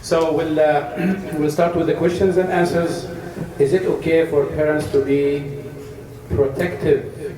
So we'll start with the questions and answers. Is it okay for parents to be protective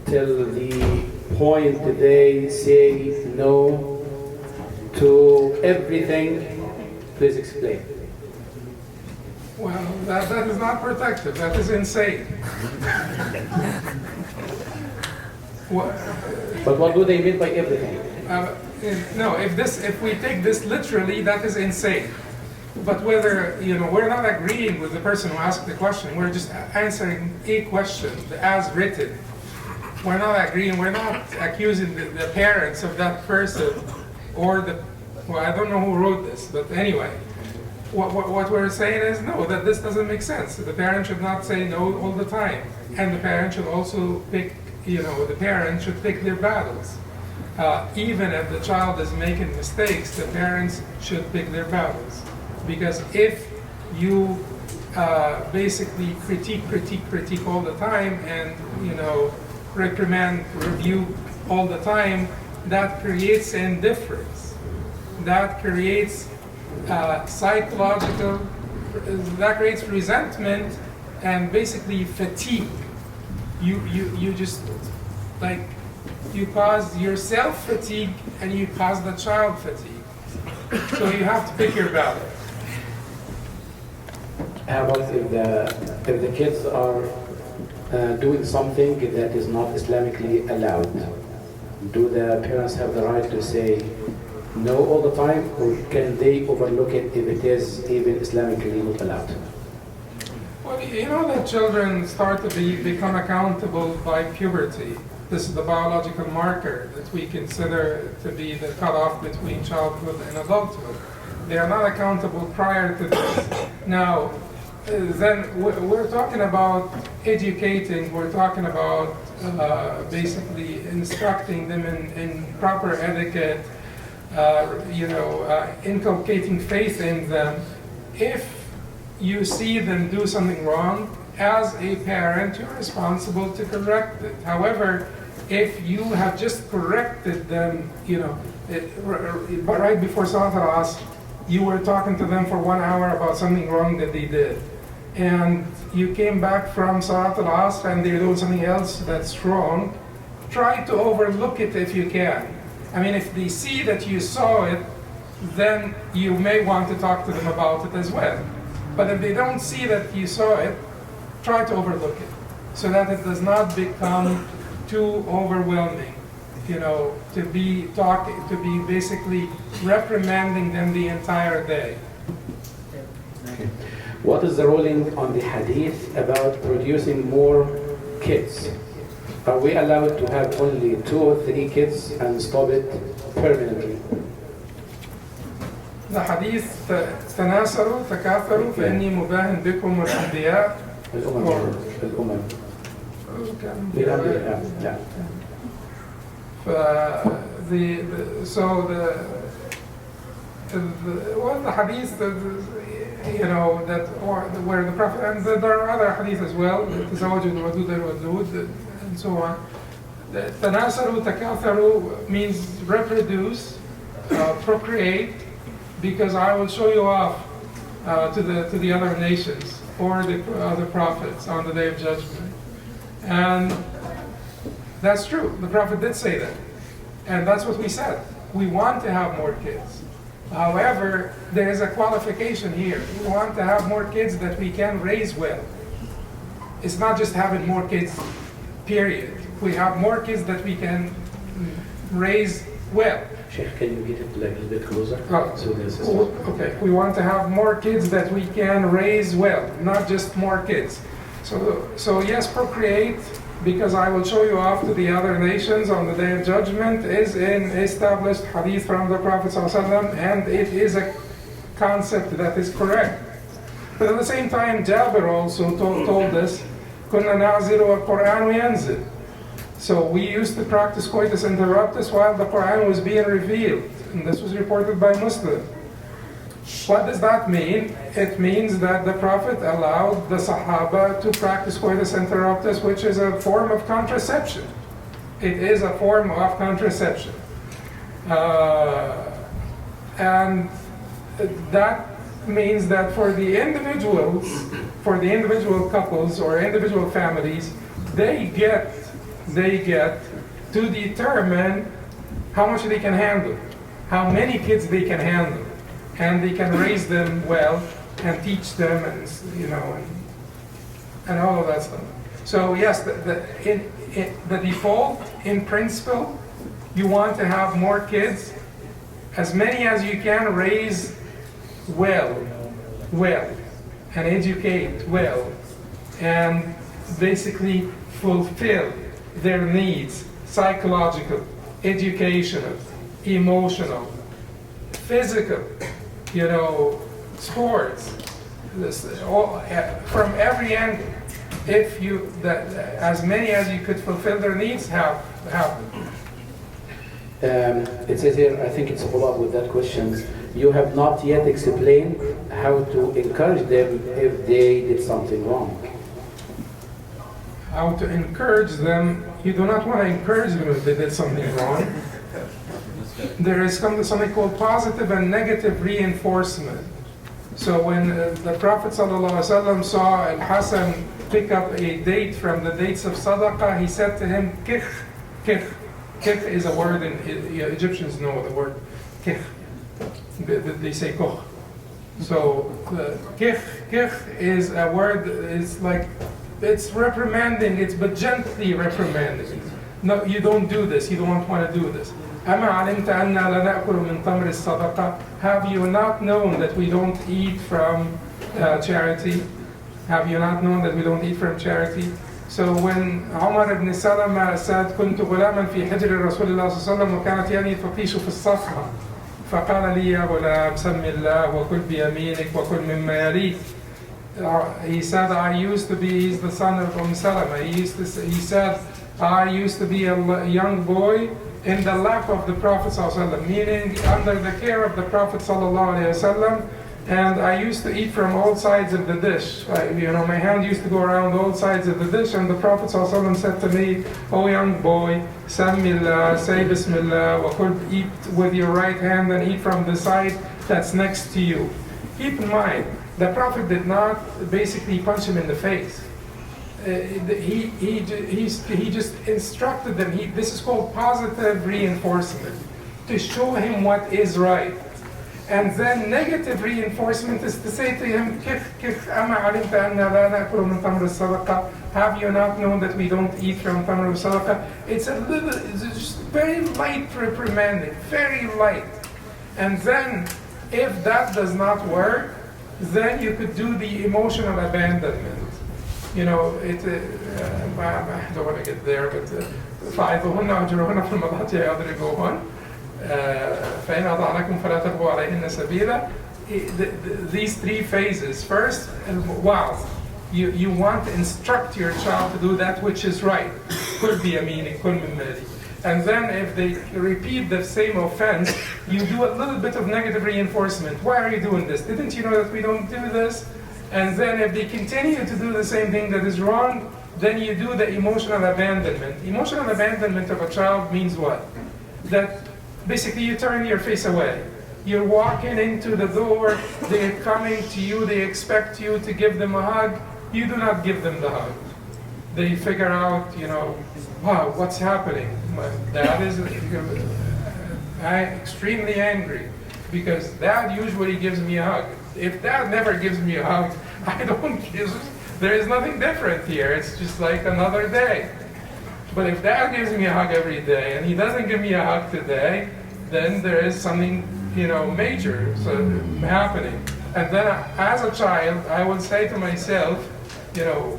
till the point they say no to everything? Please explain. Well, that is not protective. That is insane. But what do they mean by everything? No, if we take this literally, that is insane. But whether, we're not agreeing with the person who asked the question. We're just answering a question as written. We're not agreeing. We're not accusing the parents of that person or I don't know who wrote this, but anyway. What we're saying is no, that this doesn't make sense. The parent should not say no all the time. And the parent should also pick, the parent should pick their battles. Even if the child is making mistakes, the parents should pick their battles. Because if you basically critique all the time and, reprimand, review all the time, that creates indifference. That creates psychological, that creates resentment and basically fatigue. You just, you cause yourself fatigue and you cause the child fatigue. So you have to pick your battle. How about if the kids are doing something that is not Islamically allowed? Do the parents have the right to say no all the time, or can they overlook it if it is even Islamically not allowed? Well, that children start to become accountable by puberty. This is the biological marker that we consider to be the cutoff between childhood and adulthood. They are not accountable prior to this. Now, then we're talking about educating, we're talking about basically instructing them in proper etiquette, inculcating faith in them. If you see them do something wrong, as a parent, you're responsible to correct it. However, if you have just corrected them, right before Salat al-Asr, you were talking to them for 1 hour about something wrong that they did, and you came back from Salat al-Asr and they're doing something else that's wrong, try to overlook it if you can. I mean, if they see that you saw it, then you may want to talk to them about it as well. But if they don't see that you saw it, try to overlook it so that it does not become too overwhelming, to be basically reprimanding them the entire day. Okay. What is the ruling on the hadith about producing more kids? Are we allowed to have only 2 or 3 kids and stop it permanently? The hadith, تناسلوا تكاثروا فإني مباهن بكم والأنبياء. الأمم. Yeah. The hadith, where the Prophet, and there are other hadith as well, تزوجوا الودود الودود, and so on. تناسلوا تكاثروا means reproduce, procreate, because I will show you off to the other nations or the other prophets on the day of judgment. And that's true. The Prophet did say that. And that's what we said. We want to have more kids. However, there is a qualification here. We want to have more kids that we can raise well. It's not just having more kids, period. We have more kids that we can raise well. Sheikh, can you get it a little bit closer? Okay. We want to have more kids that we can raise well, not just more kids. So yes, procreate, because I will show you off to the other nations on the day of judgment, is an established hadith from the Prophet ﷺ, and it is a concept that is correct. But at the same time, Jabir also told us, كُنَّا نَعْزِلُ وَالْقُرْآنُ يَنزِلُ. So we used to practice coitus interruptus while the Quran was being revealed, and this was reported by Muslim. What does that mean? It means that the Prophet allowed the Sahaba to practice coitus interruptus, which is a form of contraception. It is a form of contraception. And that means that for the individual couples or individual families, they get to determine how much they can handle, how many kids they can handle, and they can raise them well and teach them, and and all of that stuff. So yes, the default in principle, you want to have more kids, as many as you can, raise well, and educate well, and basically fulfill their needs, psychological, educational, emotional, physical, sports, from every angle. If you, as many as you could fulfill their needs, have them. It says here, I think it's a follow-up with that question. You have not yet explained how to encourage them if they did something wrong. How to encourage them? You do not want to encourage them if they did something wrong. There is something called positive and negative reinforcement. So when the Prophet ﷺ saw Al-Hasan pick up a date from the dates of Sadaqah, he said to him, kikh, kikh. Kikh is a word, and Egyptians know the word kikh. They say koch. So kikh is a word, it's reprimanding, but gently reprimanding. No, you don't do this, you don't want to do this. أَمَا عَلِمْتَ أَنَّا لَنَأْكُلُ مِنْ تَمْرِ الصَّدَقَةِ. Have you not known that we don't eat from charity? Have you not known that we don't eat from charity? So when Umar ibn Salama said, كنت غلاما في حجر رسول الله صلى الله عليه وسلم وكانت يدي تطيش في الصفحة فقال لي يا غلام سم الله وكل بيمينك وكل مما يليك. He said, he's the son of Salama. He said, I used to be a young boy in the lap of the Prophet ﷺ, meaning under the care of the Prophet ﷺ, and I used to eat from all sides of the dish. My hand used to go around all sides of the dish, and the Prophet ﷺ said to me, "Oh young boy, Sammillah, say Bismillah, wa kul, eat with your right hand and eat from the side that's next to you." Keep in mind, the Prophet did not basically punch him in the face. He just instructed them. This is called positive reinforcement, to show him what is right. And then negative reinforcement is to say to him, have you not known that we don't eat from tamr al-sadaqa? It's just very light reprimanding, very light. And then, if that does not work, then you could do the emotional abandonment. I don't want to get there, but فَعِظُهُنَّ وَاهْجُرُوهُنَّ فِي الْمَضَاجِعِ وَاضْرِبُوهُنَّ فَإِنْ أَطَعْنَكُمْ فَلَا تَبْغُوا عَلَيْهِنَّ سَبِيلًا. These three phases. First, you want to instruct your child to do that which is right. Could be a meaning, could be mali. And then if they repeat the same offense, you do a little bit of negative reinforcement. Why are you doing this? Didn't you know that we don't do this? And then if they continue to do the same thing that is wrong, then you do the emotional abandonment. Emotional abandonment of a child means what? That basically you turn your face away. You're walking into the door, they're coming to you, they expect you to give them a hug. You do not give them the hug. They figure out, wow, what's happening? My dad is extremely angry because dad usually gives me a hug. If dad never gives me a hug, there is nothing different here. It's just like another day. But if dad gives me a hug every day and he doesn't give me a hug today, then there is something, major happening. And then as a child, I would say to myself,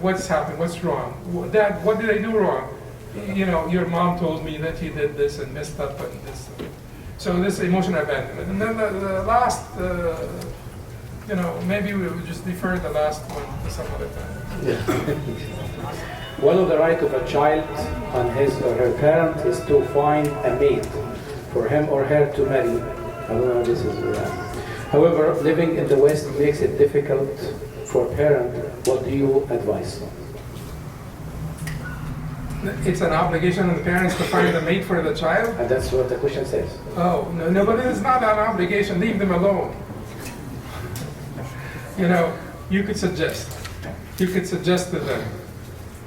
what's happened? What's wrong? Dad, what did I do wrong? Your mom told me that you did this and messed up and this. So this emotional abandonment. And then the last, maybe we will just defer the last one to some other time. Yeah. One of the rights of a child on his or her parent is to find a mate for him or her to marry. I don't know if this is However, living in the West makes it difficult for a parent. What do you advise? It's an obligation on the parents to find a mate for the child? And that's what the question says. Oh, no, but it's not an obligation. Leave them alone. you could suggest. You could suggest to them.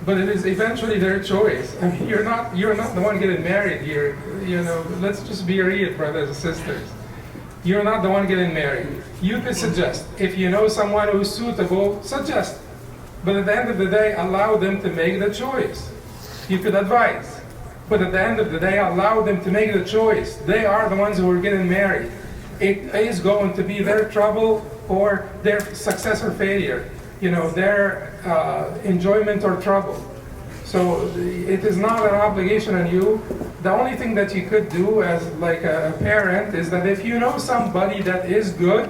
But it is eventually their choice. I mean, you're not the one getting married here. Let's just be real, brothers and sisters. You're not the one getting married. You could suggest. If you know someone who's suitable, suggest. But at the end of the day, allow them to make the choice. You could advise. But at the end of the day, allow them to make the choice. They are the ones who are getting married. It is going to be their trouble or their success or failure. Their enjoyment or trouble. So it is not an obligation on you. The only thing that you could do as like a parent is that if you know somebody that is good,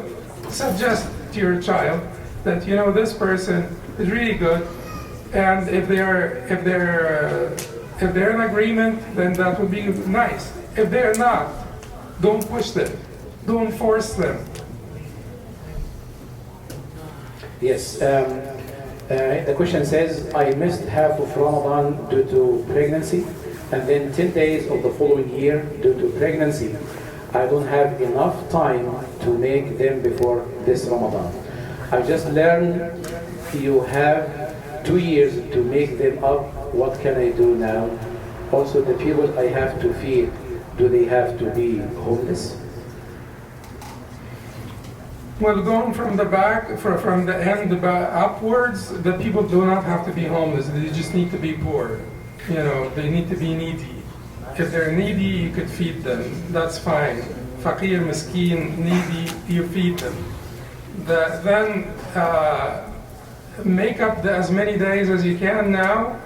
suggest to your child that this person is really good, and if they're in agreement, then that would be nice. If they're not, don't push them, don't force them. Yes. The question says, I missed half of Ramadan due to pregnancy, and then 10 days of the following year due to pregnancy. I don't have enough time to make them before this Ramadan. I just learned you have 2 years to make them up. What can I do now? Also, the people I have to feed, do they have to be homeless? Well, going from the back, from the end upwards, the people do not have to be homeless. They just need to be poor. They need to be needy. If they're needy, you could feed them. That's fine. Faqir, miskeen, needy, you feed them. Then make up as many days as you can now,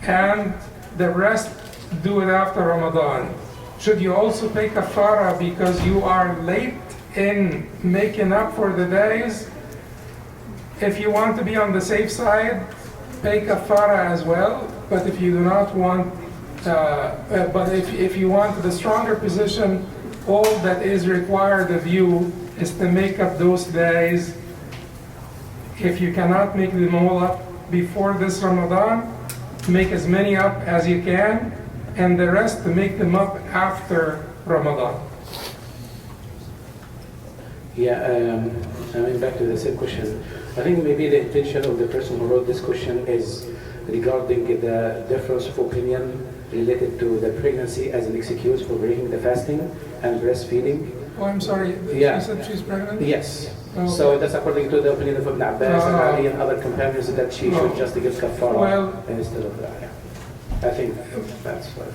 and the rest do it after Ramadan. Should you also pay kafara because you are late in making up for the days? If you want to be on the safe side, pay kafara as well. But if you do not want, if you want the stronger position, all that is required of you is to make up those days. If you cannot make them all up before this Ramadan, make as many up as you can, and the rest to make them up after Ramadan. Yeah, back to the same question. I think maybe the intention of the person who wrote this question is regarding the difference of opinion related to the pregnancy as an excuse for breaking the fasting and breastfeeding. Oh, I'm sorry. Yeah. She said she's pregnant? Yes. Oh. So that's according to the opinion of Ibn Abbas and Ali and other companions that she should just give kafara instead of that. Yeah. I think that's what.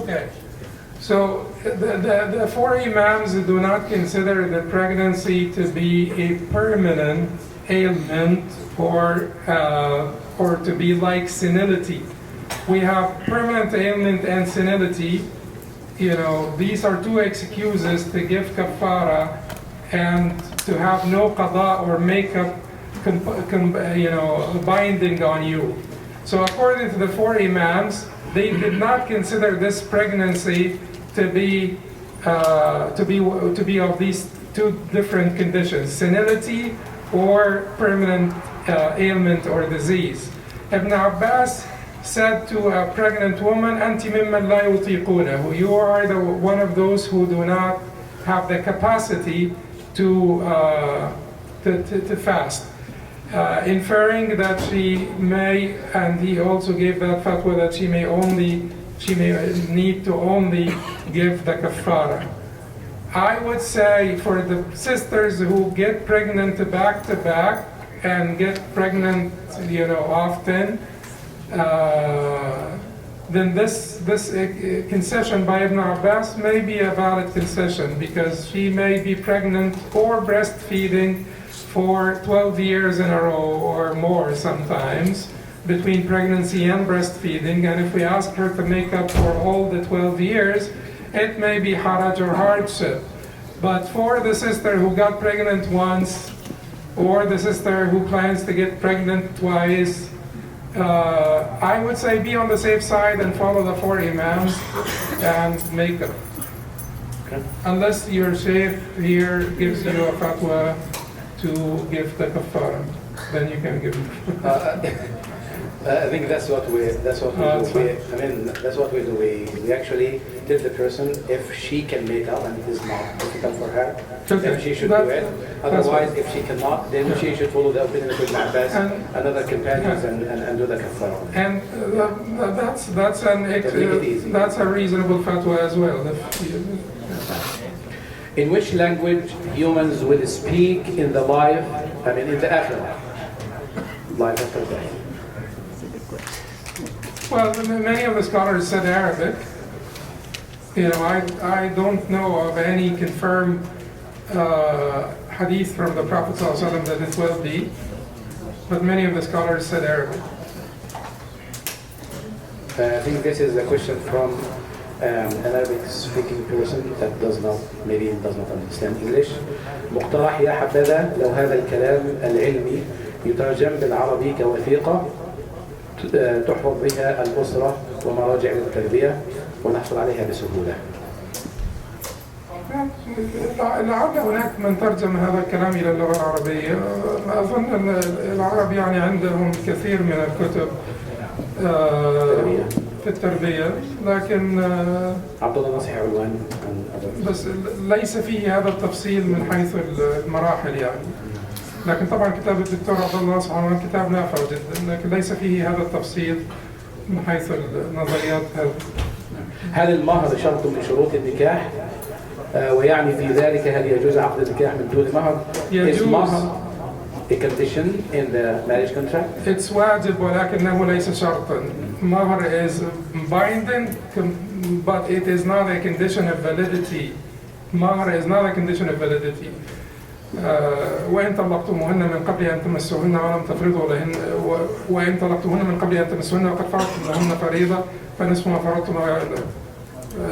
Okay. So the four imams do not consider the pregnancy to be a permanent ailment or to be like senility. We have permanent ailment and senility. These are two excuses to give kafara and to have no qada or makeup binding on you. So according to the four imams, they did not consider this pregnancy to be of these two different conditions: senility or permanent ailment or disease. Ibn Abbas said to a pregnant woman, "Anti mimman la yutiqunahu." You are one of those who do not have the capacity to fast. Inferring that she may, and he also gave that fatwa that she may need to only give the kafara. I would say for the sisters who get pregnant back to back and get pregnant, often, then this concession by Ibn Abbas may be a valid concession, because she may be pregnant or breastfeeding for 12 years in a row or more sometimes, between pregnancy and breastfeeding, and if we ask her to make up for all the 12 years, it may be haraj or hardship. But for the sister who got pregnant once, or the sister who plans to get pregnant twice, I would say be on the safe side and follow the four imams and make up. Okay. Unless your shaykh here gives you a fatwa to give the kafara, then you can give it. I think that's what we do. That's what we do. We actually tell the person if she can make up and it is not difficult for her, Okay. then she should do it. Otherwise, if she cannot, then she should follow the opinion of Ibn Abbas and other companions and do the kafara. And that's that's a reasonable fatwa as well. In which language humans will speak in the life, in the afterlife, life after death? Well, many of the scholars said Arabic. I don't know of any confirmed hadith from the Prophet ﷺ that it will be, but many of the scholars said Arabic. I think this is a question from an Arabic-speaking person that maybe does not understand English. مقترح يا حبذا لو هذا الكلام العلمي يترجم بالعربي كوثيقة تحفظ بها الأسرة ومراجع التربية ونحصل عليها بسهولة. لعل هناك من ترجم هذا الكلام إلى اللغة العربية. أظن أن العرب عندهم كثير من الكتب في التربية، لكن عبد الله نصحي علوان بس ليس فيه هذا التفصيل من حيث المراحل لكن طبعا كتاب الدكتور عبد الله نصحي علوان كتاب نافع جدا، لكن ليس فيه هذا التفصيل من حيث النظريات هذه. هل المهر شرط من شروط النكاح؟ ويعني في ذلك هل يجوز عقد النكاح من دون مهر؟ يجوز. Is mahar a condition in the marriage contract? It's واجب ولكنه ليس شرطا. Mahar is binding, but it is not a condition of validity. Mahar is not a condition of validity. وإن طلقتموهن من قبل أن تمسوهن ولم تفرضوا لهن وإن طلقتموهن من قبل أن تمسوهن وقد فرضتم لهن فريضة فنصف ما فرضتم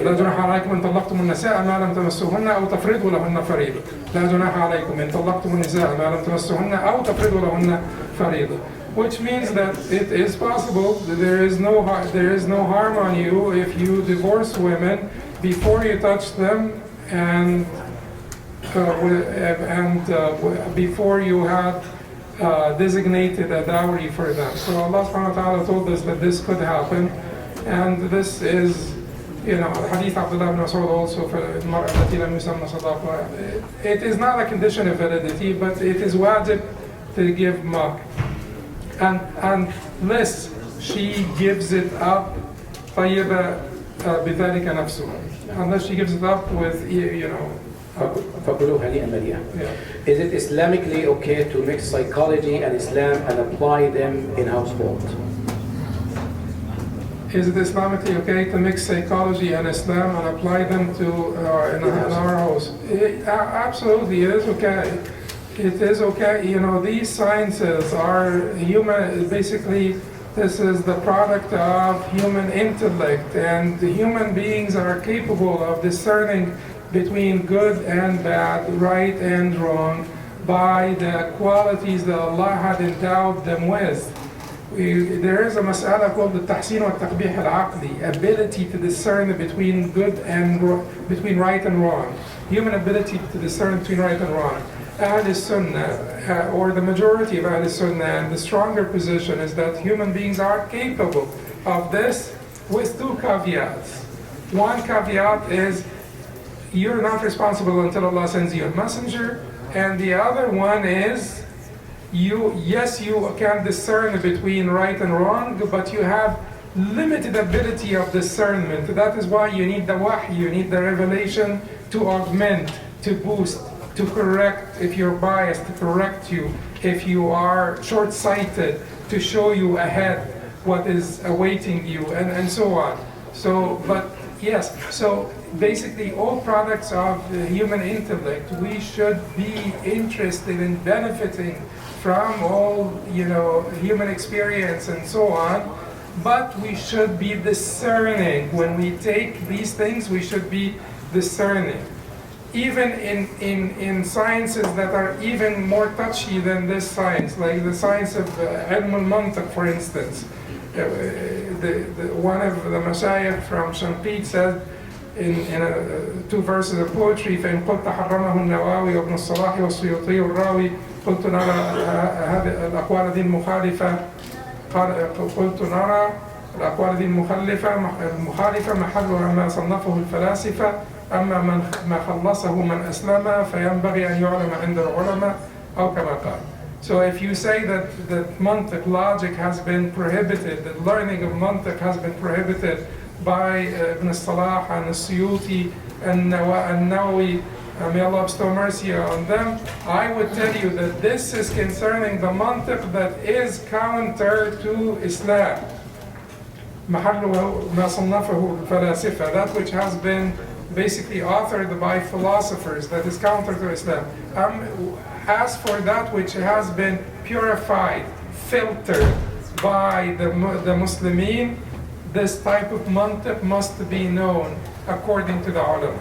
لا جناح عليكم إن طلقتم النساء ما لم تمسوهن أو تفرضوا لهن فريضة. لا جناح عليكم إن طلقتم النساء ما لم تمسوهن أو تفرضوا لهن فريضة. Which means that it is possible that there is no harm on you if you divorce women before you touch them and before you had designated a dowry for them. So Allah subhanahu wa ta'ala told us that this could happen, and this is, Hadith Abdullah ibn Mas'ud also for المرأة التي لم يسمى صداقها. It is not a condition of validity, but it is wajib to give mahr. And unless she gives it up, طيبة بذلك نفسها. Unless she gives it up with, فكلوا هنيئا مريئا. Is it Islamically okay to mix psychology and Islam and apply them in household? Is it Islamically okay to mix psychology and Islam and apply them to in our house? Absolutely, it is okay. It is okay. These sciences are human. Basically, this is the product of human intellect, and human beings are capable of discerning between good and bad, right and wrong, by the qualities that Allah had endowed them with. There is a mas'ala called the tahsin wa taqbih al-aqli, ability to discern between between right and wrong. Human ability to discern between right and wrong. Ahl Sunnah, or the majority of Ahl Sunnah, and the stronger position is that human beings are capable of this with two caveats. One caveat is you're not responsible until Allah sends you a messenger, and the other one is you can discern between right and wrong, but you have limited ability of discernment. That is why you need the wahy, you need the revelation to augment, to boost, to correct if you're biased, to correct you if you are short-sighted, to show you ahead what is awaiting you, and so on. So basically all products of the human intellect, we should be interested in benefiting from all human experience and so on, but we should be discerning. When we take these things, we should be discerning. Even in sciences that are even more touchy than this science, like the science of Hatem al-Haj, for instance. One of the mashayikh from Shanqid said in two verses of poetry, فإن قلت حرمه النواوي وابن الصلاح والسيوطي والراوي قلت نرى هذه الأقوال دي المخالفة قلت نرى الأقوال دي المخالفة محلها ما صنفه الفلاسفة أما ما خلصه من أسلم فينبغي أن يعلم عند العلماء أو كما قال. So if you say that mantiq, logic, has been prohibited, that learning of mantiq has been prohibited by Ibn Salah and Suyuti and Nawawi, may Allah bestow mercy on them, I would tell you that this is concerning the mantiq that is counter to Islam. محله ما صنفه الفلاسفة, that which has been basically authored by philosophers, that is counter to Islam. As for that which has been purified, filtered by the Muslimin, this type of mantiq must be known according to the ulama,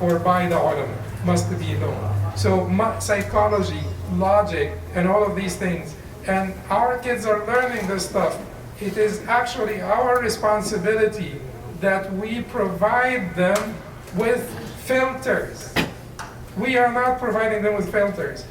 or by the ulama, must be known. So psychology, logic, and all of these things, and our kids are learning this stuff. It is actually our responsibility that we provide them with filters. We are not providing them with filters.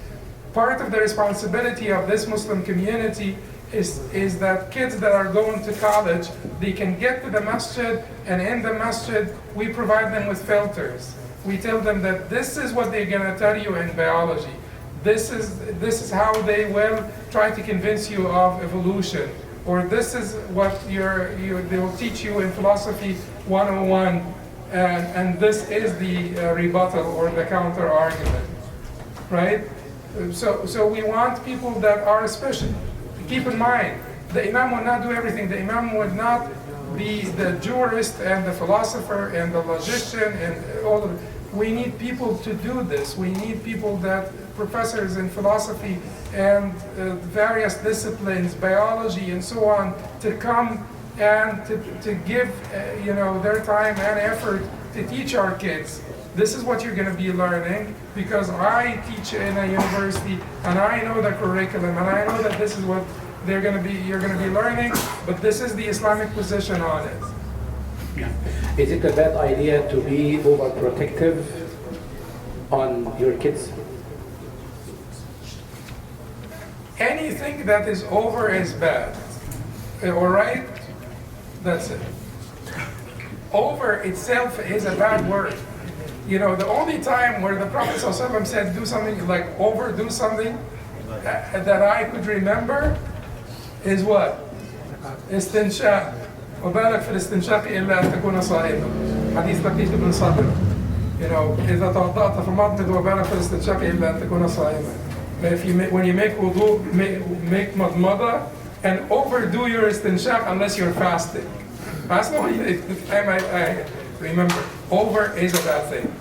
Part of the responsibility of this Muslim community is that kids that are going to college, they can get to the masjid, and in the masjid, we provide them with filters. We tell them that this is what they're going to tell you in biology. This is how they will try to convince you of evolution. Or this is what they will teach you in philosophy 101, and this is the rebuttal or the counter argument, right? So we want people that are special. Keep in mind, the Imam would not do everything. The Imam would not be the jurist and the philosopher and the logician and all of it. We need people to do this. We need people that, professors in philosophy and various disciplines, biology and so on, to come and to give their time and effort to teach our kids. This is what you're going to be learning, because I teach in a university and I know the curriculum and I know that this is what you're going to be learning, but this is the Islamic position on it. Yeah. Is it a bad idea to be overprotective on your kids? Anything that is over is bad. All right? That's it. Over itself is a bad word. The only time where the Prophet ﷺ said do something, like overdo something, that I could remember is what? Istinshaq. وبالك في الاستنشاق إلا أن تكون صائما. حديث لقيط بن صابر. إذا توضأت فمضمض وبالك في الاستنشاق إلا أن تكون صائما. When you make wudu, make madmada and overdo your istinshaq unless you're fasting. That's the only time I remember. Over is a bad thing.